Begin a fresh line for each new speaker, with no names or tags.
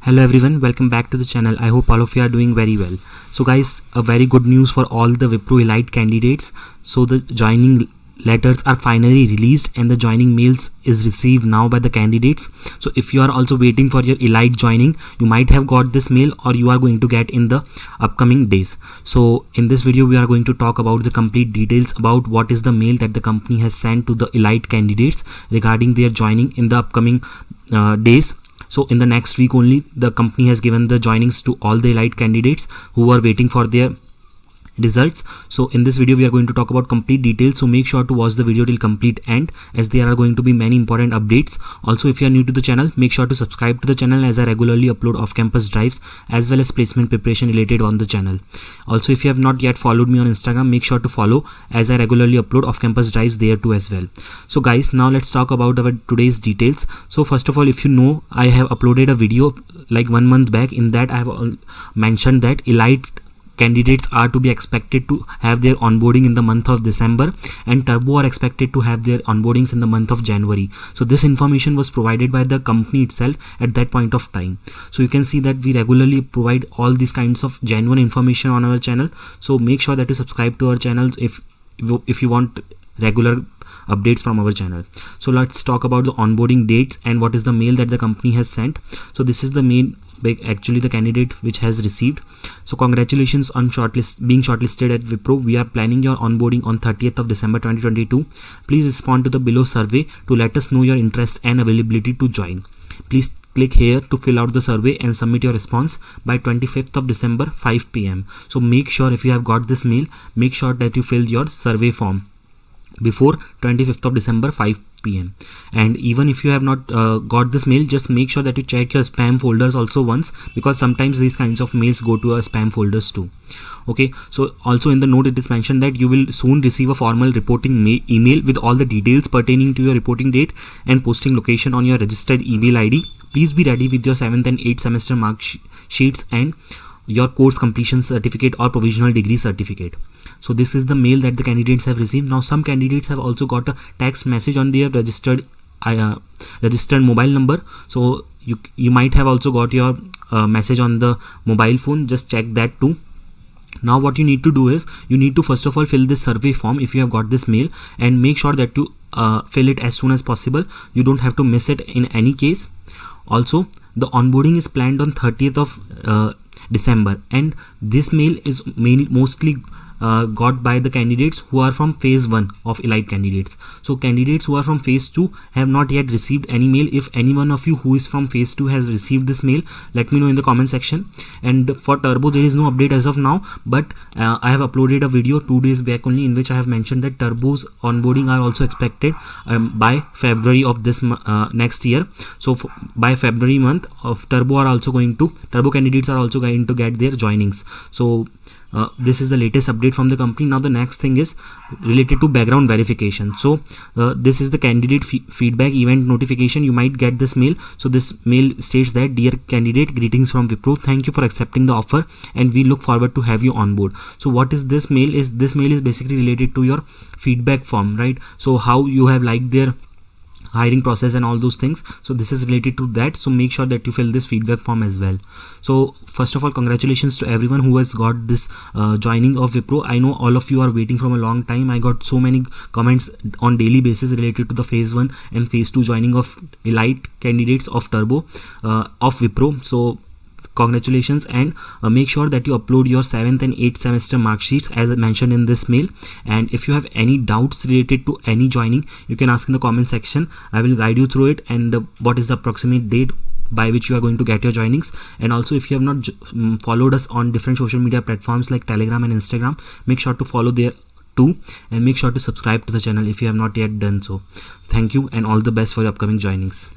Hello everyone, welcome back to the channel. I hope all of you are doing very well. So guys, a very good news for all the Wipro Elite candidates. So the joining letters are finally released and the joining mails is received now by the candidates. So if you are also waiting for your Elite joining, you might have got this mail or you are going to get in the upcoming days. So in this video we are going to talk about the complete details about what is the mail that the company has sent to the Elite candidates regarding their joining in the upcoming days. So in the next week only, the company has given the joinings to all the Elite candidates who are waiting for their results. So in this video we are going to talk about complete details, so make sure to watch the video till complete end, as there are going to be many important updates. Also, if you are new to the channel, make sure to subscribe to the channel, as I regularly upload off-campus drives as well as placement preparation related on the channel. Also, if you have not yet followed me on Instagram, make sure to follow, as I regularly upload off-campus drives there too as well. So guys, now let's talk about our today's details. So first of all, if you know, I have uploaded a video like 1 month back. In that I have mentioned that Elite candidates are to be expected to have their onboarding in the month of December, and Turbo are expected to have their onboardings in the month of January. So this information was provided by the company itself at that point of time. So you can see that we regularly provide all these kinds of genuine information on our channel. So make sure that you subscribe to our channels if you want regular updates from our channel. So let's talk about the onboarding dates and what is the mail that the company has sent. So this is the mail, actually the candidate which has received. So congratulations on being shortlisted at Wipro. We are planning your onboarding on 30th of December 2022. Please respond to the below survey to let us know your interest and availability to join. Please click here to fill out the survey and submit your response by 25th of December 5 p.m. So make sure, if you have got this mail, make sure that you fill your survey form before 25th of December 5 p.m. and even if you have not got this mail, just make sure that you check your spam folders also once, because sometimes these kinds of mails go to our spam folders too. Okay, so also in the note it is mentioned that you will soon receive a formal reporting email with all the details pertaining to your reporting date and posting location on your registered email ID. Please be ready with your 7th and 8th semester mark sheets and your course completion certificate or provisional degree certificate. So this is the mail that the candidates have received. Now some candidates have also got a text message on their registered mobile number. So you might have also got your message on the mobile phone. Just check that too. Now what you need to do is, you need to first of all fill this survey form if you have got this mail, and make sure that you fill it as soon as possible. You don't have to miss it in any case. Also, the onboarding is planned on 30th of December, and this mail is mostly got by the candidates who are from phase 1 of Elite candidates. So candidates who are from phase 2 have not yet received any mail. If any one of you who is from phase 2 has received this mail, let me know in the comment section. And for Turbo there is no update as of now, but I have uploaded a video 2 days back only in which I have mentioned that Turbo's onboarding are also expected by February of this next year. So by February month of Turbo candidates are also going to get their joinings. So this is the latest update from the company. Now the next thing is related to background verification. So this is the candidate feedback event notification. You might get this mail. So this mail states that, dear candidate, greetings from Wipro. Thank you for accepting the offer and we look forward to have you on board. So what is this mail? This mail is basically related to your feedback form, right? So how you have liked their hiring process and all those things. So this is related to that. So make sure that you fill this feedback form as well. So first of all, congratulations to everyone who has got this joining of Wipro. I know all of you are waiting from a long time. I got so many comments on daily basis related to the phase 1 and phase 2 joining of Elite candidates of Turbo of Wipro. So congratulations, and make sure that you upload your 7th and 8th semester mark sheets as mentioned in this mail. And if you have any doubts related to any joining, you can ask in the comment section. I will guide you through it, and what is the approximate date by which you are going to get your joinings. And also, if you have not followed us on different social media platforms like Telegram and Instagram, make sure to follow there too, and make sure to subscribe to the channel if you have not yet done so. Thank you and all the best for your upcoming joinings.